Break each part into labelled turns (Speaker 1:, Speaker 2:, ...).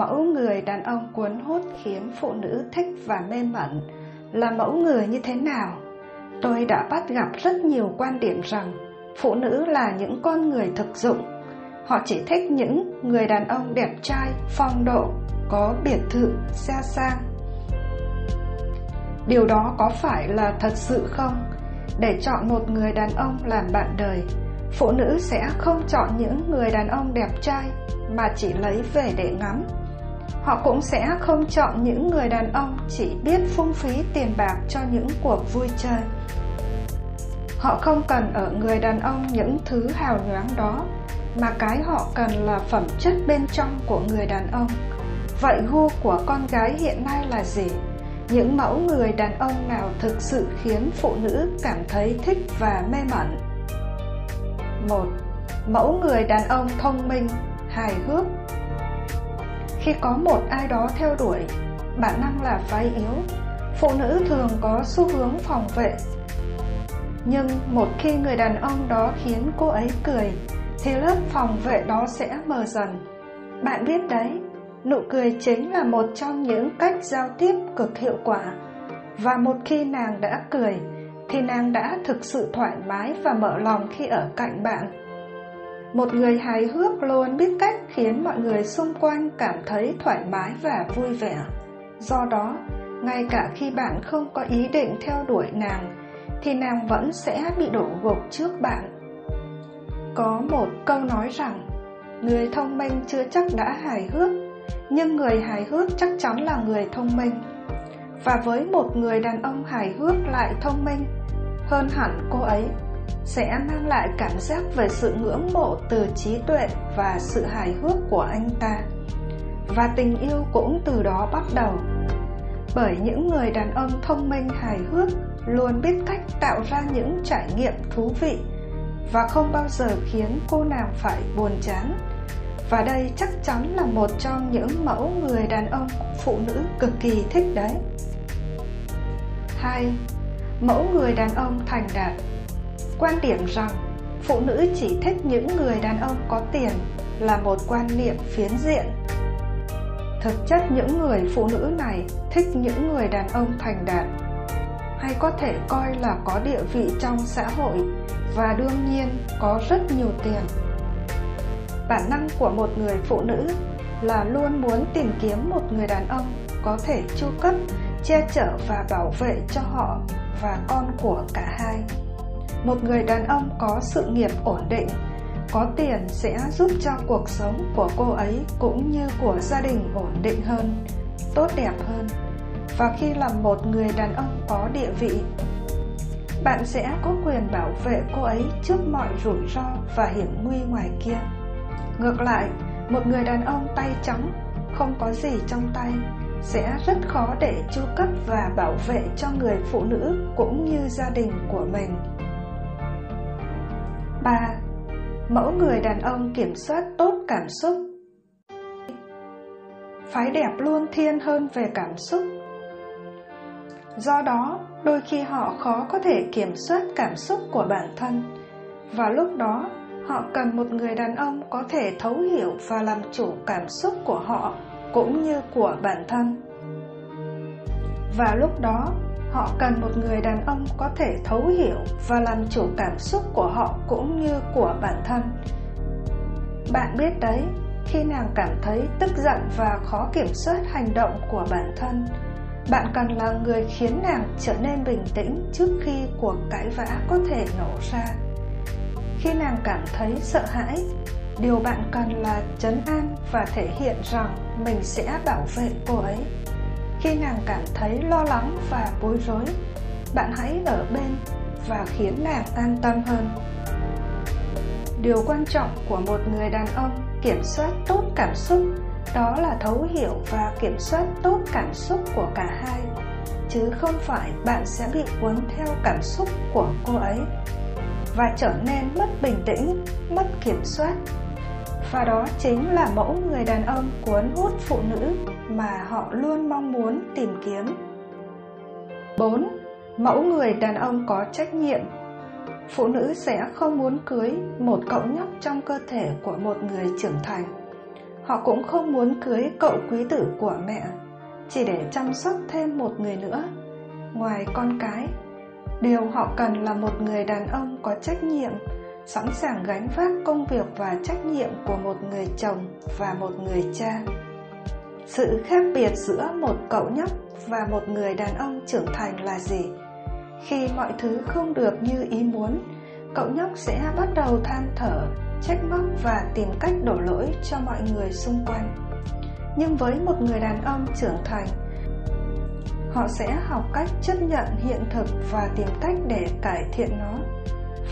Speaker 1: Mẫu người đàn ông cuốn hút khiến phụ nữ thích và mê mẩn là mẫu người như thế nào? Tôi đã bắt gặp rất nhiều quan điểm rằng phụ nữ là những con người thực dụng. Họ chỉ thích những người đàn ông đẹp trai, phong độ, có biệt thự, xe sang. Điều đó có phải là thật sự không? Để chọn một người đàn ông làm bạn đời, phụ nữ sẽ không chọn những người đàn ông đẹp trai mà chỉ lấy về để ngắm. Họ cũng sẽ không chọn những người đàn ông chỉ biết phung phí tiền bạc cho những cuộc vui chơi. Họ không cần ở người đàn ông những thứ hào nhoáng đó, mà cái họ cần là phẩm chất bên trong của người đàn ông. Vậy gu của con gái hiện nay là gì? Những mẫu người đàn ông nào thực sự khiến phụ nữ cảm thấy thích và mê mẩn? 1. Mẫu người đàn ông thông minh, hài hước. Khi có một ai đó theo đuổi, bản năng là phái yếu, phụ nữ thường có xu hướng phòng vệ. Nhưng một khi người đàn ông đó khiến cô ấy cười, thì lớp phòng vệ đó sẽ mờ dần. Bạn biết đấy, nụ cười chính là một trong những cách giao tiếp cực hiệu quả. Và một khi nàng đã cười, thì nàng đã thực sự thoải mái và mở lòng khi ở cạnh bạn. Một người hài hước luôn biết cách khiến mọi người xung quanh cảm thấy thoải mái và vui vẻ. Do đó, ngay cả khi bạn không có ý định theo đuổi nàng, thì nàng vẫn sẽ bị đổ gục trước bạn. Có một câu nói rằng, người thông minh chưa chắc đã hài hước, nhưng người hài hước chắc chắn là người thông minh. Và với một người đàn ông hài hước lại thông minh, hơn hẳn cô ấy, sẽ mang lại cảm giác về sự ngưỡng mộ từ trí tuệ và sự hài hước của anh ta. Và tình yêu cũng từ đó bắt đầu. Bởi những người đàn ông thông minh hài hước luôn biết cách tạo ra những trải nghiệm thú vị và không bao giờ khiến cô nàng phải buồn chán. Và đây chắc chắn là một trong những mẫu người đàn ông phụ nữ cực kỳ thích đấy. 2. Mẫu người đàn ông thành đạt. Quan điểm rằng phụ nữ chỉ thích những người đàn ông có tiền là một quan niệm phiến diện. Thực chất những người phụ nữ này thích những người đàn ông thành đạt, hay có thể coi là có địa vị trong xã hội và đương nhiên có rất nhiều tiền. Bản năng của một người phụ nữ là luôn muốn tìm kiếm một người đàn ông có thể chu cấp, che chở và bảo vệ cho họ và con của cả hai. Một người đàn ông có sự nghiệp ổn định, có tiền sẽ giúp cho cuộc sống của cô ấy cũng như của gia đình ổn định hơn, tốt đẹp hơn. Và khi là một người đàn ông có địa vị, bạn sẽ có quyền bảo vệ cô ấy trước mọi rủi ro và hiểm nguy ngoài kia. Ngược lại, một người đàn ông tay trắng, không có gì trong tay, sẽ rất khó để chu cấp và bảo vệ cho người phụ nữ cũng như gia đình của mình. 3. Mẫu người đàn ông kiểm soát tốt cảm xúc. Phái đẹp luôn thiên hơn về cảm xúc. Do đó, đôi khi họ khó có thể kiểm soát cảm xúc của bản thân. Và lúc đó, họ cần một người đàn ông có thể thấu hiểu và làm chủ cảm xúc của họ cũng như của bản thân. Và lúc đó, họ cần một người đàn ông có thể thấu hiểu và làm chủ cảm xúc của họ cũng như của bản thân. Bạn biết đấy, khi nàng cảm thấy tức giận và khó kiểm soát hành động của bản thân, bạn cần là người khiến nàng trở nên bình tĩnh trước khi cuộc cãi vã có thể nổ ra. Khi nàng cảm thấy sợ hãi, điều bạn cần là trấn an và thể hiện rằng mình sẽ bảo vệ cô ấy. Khi nàng cảm thấy lo lắng và bối rối, bạn hãy ở bên và khiến nàng an tâm hơn. Điều quan trọng của một người đàn ông kiểm soát tốt cảm xúc đó là thấu hiểu và kiểm soát tốt cảm xúc của cả hai, chứ không phải bạn sẽ bị cuốn theo cảm xúc của cô ấy và trở nên mất bình tĩnh, mất kiểm soát. Và đó chính là mẫu người đàn ông cuốn hút phụ nữ mà họ luôn mong muốn tìm kiếm. 4. Mẫu người đàn ông có trách nhiệm. Phụ nữ sẽ không muốn cưới một cậu nhóc trong cơ thể của một người trưởng thành. Họ cũng không muốn cưới cậu quý tử của mẹ chỉ để chăm sóc thêm một người nữa ngoài con cái. Điều họ cần là một người đàn ông có trách nhiệm, sẵn sàng gánh vác công việc và trách nhiệm của một người chồng và một người cha. Sự khác biệt giữa một cậu nhóc và một người đàn ông trưởng thành là gì? Khi mọi thứ không được như ý muốn, cậu nhóc sẽ bắt đầu than thở, trách móc và tìm cách đổ lỗi cho mọi người xung quanh. Nhưng với một người đàn ông trưởng thành, họ sẽ học cách chấp nhận hiện thực và tìm cách để cải thiện nó.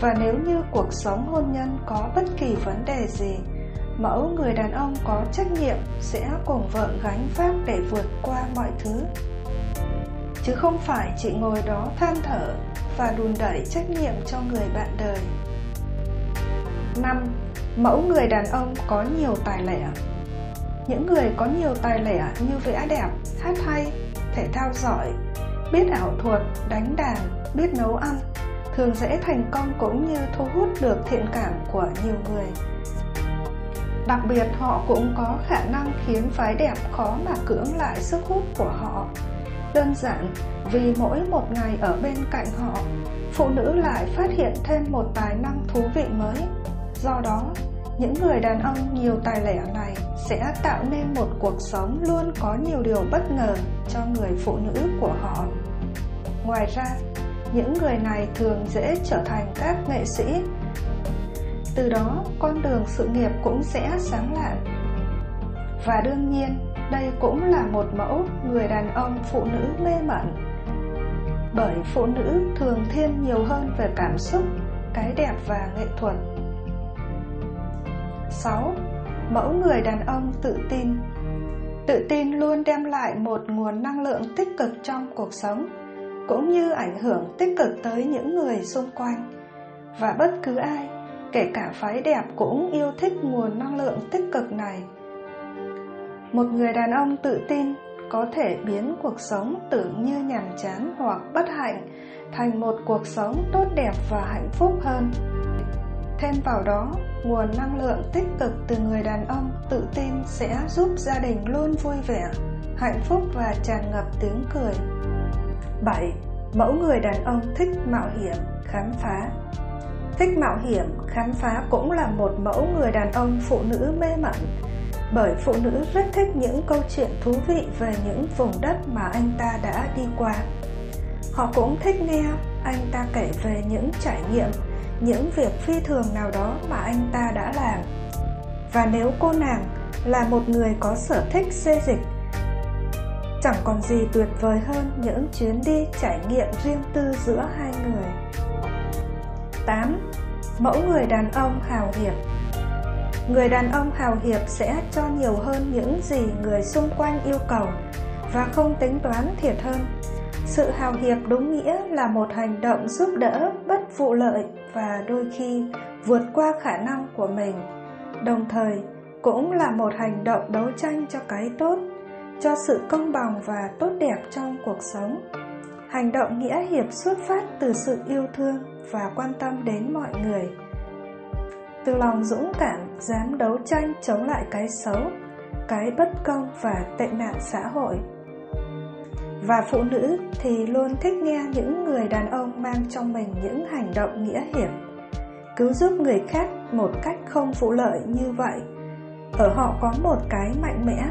Speaker 1: Và nếu như cuộc sống hôn nhân có bất kỳ vấn đề gì, mẫu người đàn ông có trách nhiệm sẽ cùng vợ gánh vác để vượt qua mọi thứ, chứ không phải chỉ ngồi đó than thở và đùn đẩy trách nhiệm cho người bạn đời. 5. Mẫu người đàn ông có nhiều tài lẻ. Những người có nhiều tài lẻ như vẽ đẹp, hát hay, thể thao giỏi, biết ảo thuật, đánh đàn, biết nấu ăn, thường dễ thành công cũng như thu hút được thiện cảm của nhiều người. Đặc biệt họ cũng có khả năng khiến phái đẹp khó mà cưỡng lại sức hút của họ. Đơn giản vì mỗi một ngày ở bên cạnh họ, phụ nữ lại phát hiện thêm một tài năng thú vị mới. Do đó, những người đàn ông nhiều tài lẻ này sẽ tạo nên một cuộc sống luôn có nhiều điều bất ngờ cho người phụ nữ của họ. Ngoài ra, những người này thường dễ trở thành các nghệ sĩ. Từ đó, con đường sự nghiệp cũng sẽ sáng lạn. Và đương nhiên, đây cũng là một mẫu người đàn ông phụ nữ mê mẩn. Bởi phụ nữ thường thiên nhiều hơn về cảm xúc, cái đẹp và nghệ thuật. 6. Mẫu người đàn ông tự tin. Tự tin luôn đem lại một nguồn năng lượng tích cực trong cuộc sống, cũng như ảnh hưởng tích cực tới những người xung quanh. Và bất cứ ai, kể cả phái đẹp, cũng yêu thích nguồn năng lượng tích cực này. Một người đàn ông tự tin có thể biến cuộc sống tưởng như nhàm chán hoặc bất hạnh thành một cuộc sống tốt đẹp và hạnh phúc hơn. Thêm vào đó, nguồn năng lượng tích cực từ người đàn ông tự tin sẽ giúp gia đình luôn vui vẻ, hạnh phúc và tràn ngập tiếng cười. 7. Mẫu người đàn ông thích mạo hiểm, khám phá. Thích mạo hiểm, khám phá cũng là một mẫu người đàn ông phụ nữ mê mẩn, bởi phụ nữ rất thích những câu chuyện thú vị về những vùng đất mà anh ta đã đi qua. Họ cũng thích nghe anh ta kể về những trải nghiệm, những việc phi thường nào đó mà anh ta đã làm. Và nếu cô nàng là một người có sở thích xê dịch, chẳng còn gì tuyệt vời hơn những chuyến đi trải nghiệm riêng tư giữa hai người. 8. Mẫu người đàn ông hào hiệp. Người đàn ông hào hiệp sẽ cho nhiều hơn những gì người xung quanh yêu cầu và không tính toán thiệt hơn. Sự hào hiệp đúng nghĩa là một hành động giúp đỡ bất vụ lợi và đôi khi vượt qua khả năng của mình, đồng thời cũng là một hành động đấu tranh cho cái tốt, cho sự công bằng và tốt đẹp trong cuộc sống. Hành động nghĩa hiệp xuất phát từ sự yêu thương và quan tâm đến mọi người, từ lòng dũng cảm dám đấu tranh chống lại cái xấu, cái bất công và tệ nạn xã hội. Và phụ nữ thì luôn thích nghe những người đàn ông mang trong mình những hành động nghĩa hiệp, cứu giúp người khác một cách không vụ lợi như vậy. Ở họ có một cái mạnh mẽ,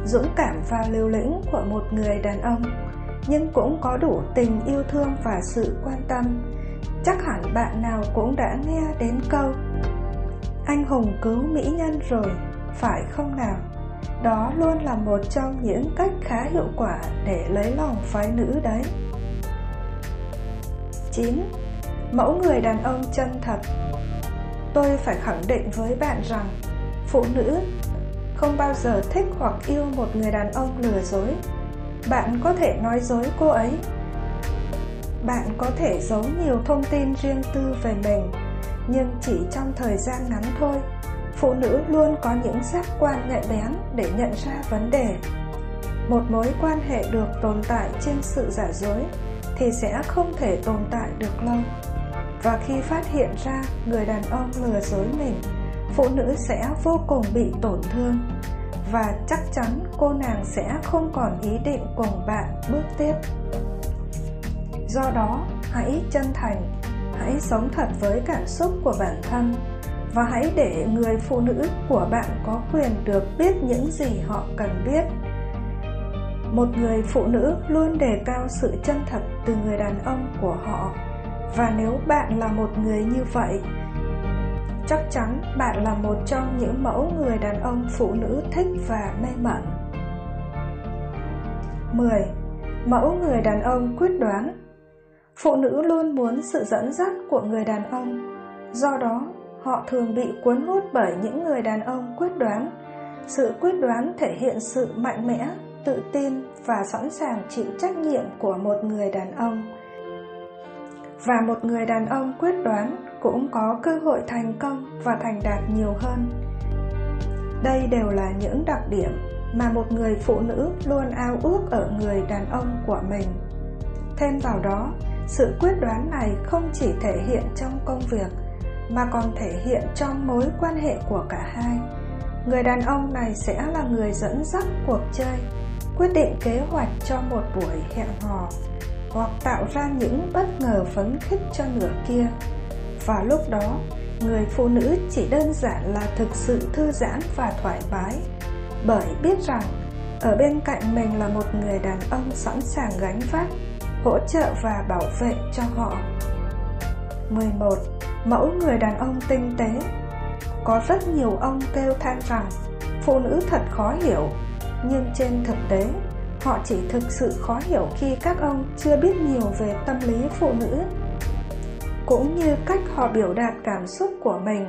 Speaker 1: dũng cảm và liều lĩnh của một người đàn ông, nhưng cũng có đủ tình yêu thương và sự quan tâm. Chắc hẳn bạn nào cũng đã nghe đến câu anh hùng cứu mỹ nhân rồi, phải không nào? Đó luôn là một trong những cách khá hiệu quả để lấy lòng phái nữ đấy. 9. Mẫu người đàn ông chân thật. Tôi phải khẳng định với bạn rằng phụ nữ không bao giờ thích hoặc yêu một người đàn ông lừa dối. Bạn có thể nói dối cô ấy, bạn có thể giấu nhiều thông tin riêng tư về mình, nhưng chỉ trong thời gian ngắn thôi, phụ nữ luôn có những giác quan nhạy bén để nhận ra vấn đề. Một mối quan hệ được tồn tại trên sự giả dối thì sẽ không thể tồn tại được lâu. Và khi phát hiện ra người đàn ông lừa dối mình, phụ nữ sẽ vô cùng bị tổn thương. và chắc chắn cô nàng sẽ không còn ý định cùng bạn bước tiếp. Do đó, hãy chân thành, hãy sống thật với cảm xúc của bản thân và hãy để người phụ nữ của bạn có quyền được biết những gì họ cần biết. Một người phụ nữ luôn đề cao sự chân thật từ người đàn ông của họ, và nếu bạn là một người như vậy, chắc chắn bạn là một trong những mẫu người đàn ông phụ nữ thích và mê mẩn. 10. Mẫu người đàn ông quyết đoán. Phụ nữ luôn muốn sự dẫn dắt của người đàn ông, do đó họ thường bị cuốn hút bởi những người đàn ông quyết đoán. Sự quyết đoán thể hiện sự mạnh mẽ, tự tin và sẵn sàng chịu trách nhiệm của một người đàn ông. Và một người đàn ông quyết đoán cũng có cơ hội thành công và thành đạt nhiều hơn. Đây đều là những đặc điểm mà một người phụ nữ luôn ao ước ở người đàn ông của mình. Thêm vào đó, sự quyết đoán này không chỉ thể hiện trong công việc, mà còn thể hiện trong mối quan hệ của cả hai. Người đàn ông này sẽ là người dẫn dắt cuộc chơi, quyết định kế hoạch cho một buổi hẹn hò, hoặc tạo ra những bất ngờ phấn khích cho nửa kia. Và lúc đó, người phụ nữ chỉ đơn giản là thực sự thư giãn và thoải mái, bởi biết rằng ở bên cạnh mình là một người đàn ông sẵn sàng gánh vác, hỗ trợ và bảo vệ cho họ. 11. Mẫu người đàn ông tinh tế. Có rất nhiều ông kêu than rằng phụ nữ thật khó hiểu, nhưng trên thực tế, họ chỉ thực sự khó hiểu khi các ông chưa biết nhiều về tâm lý phụ nữ, cũng như cách họ biểu đạt cảm xúc của mình.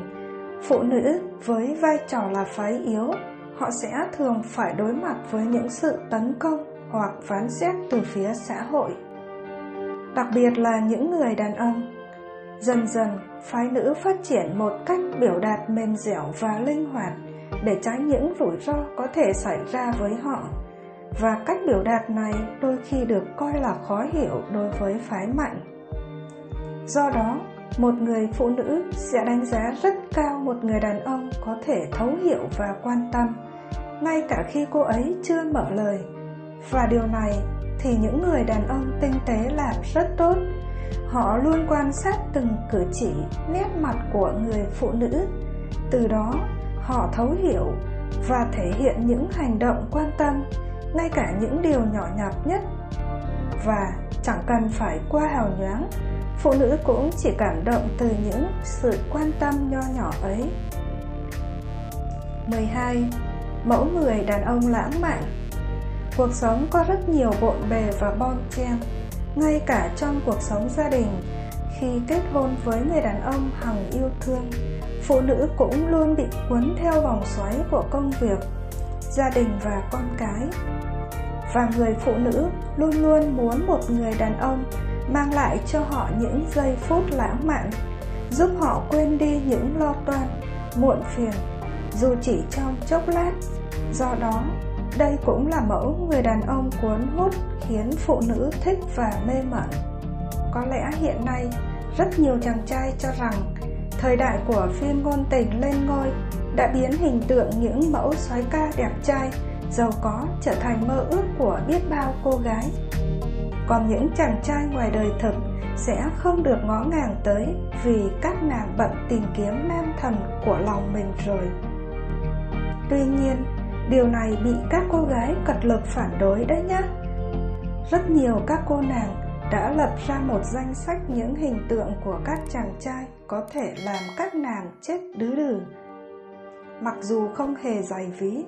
Speaker 1: Phụ nữ với vai trò là phái yếu, họ sẽ thường phải đối mặt với những sự tấn công hoặc phán xét từ phía xã hội, đặc biệt là những người đàn ông. Dần dần, phái nữ phát triển một cách biểu đạt mềm dẻo và linh hoạt để tránh những rủi ro có thể xảy ra với họ. Và cách biểu đạt này đôi khi được coi là khó hiểu đối với phái mạnh. Do đó, một người phụ nữ sẽ đánh giá rất cao một người đàn ông có thể thấu hiểu và quan tâm, ngay cả khi cô ấy chưa mở lời. Và điều này thì những người đàn ông tinh tế làm rất tốt. Họ luôn quan sát từng cử chỉ, nét mặt của người phụ nữ. Từ đó, họ thấu hiểu và thể hiện những hành động quan tâm, ngay cả những điều nhỏ nhặt nhất. Và chẳng cần phải qua hào nhoáng, phụ nữ cũng chỉ cảm động từ những sự quan tâm nho nhỏ ấy. 12. Mẫu người đàn ông lãng mạn. Cuộc sống có rất nhiều bộn bề và bon chen. Ngay cả trong cuộc sống gia đình, khi kết hôn với người đàn ông hằng yêu thương, phụ nữ cũng luôn bị cuốn theo vòng xoáy của công việc, gia đình và con cái. Và người phụ nữ luôn luôn muốn một người đàn ông mang lại cho họ những giây phút lãng mạn, giúp họ quên đi những lo toan, muộn phiền, dù chỉ trong chốc lát. Do đó, đây cũng là mẫu người đàn ông cuốn hút, khiến phụ nữ thích và mê mẩn. Có lẽ hiện nay, rất nhiều chàng trai cho rằng thời đại của phim ngôn tình lên ngôi đã biến hình tượng những mẫu soái ca đẹp trai, giàu có trở thành mơ ước của biết bao cô gái. Còn những chàng trai ngoài đời thực sẽ không được ngó ngàng tới vì các nàng bận tìm kiếm nam thần của lòng mình rồi. Tuy nhiên, điều này bị các cô gái cật lực phản đối đấy nhá. Rất nhiều các cô nàng đã lập ra một danh sách những hình tượng của các chàng trai có thể làm các nàng chết đứ đừ. Mặc dù không hề giày ví,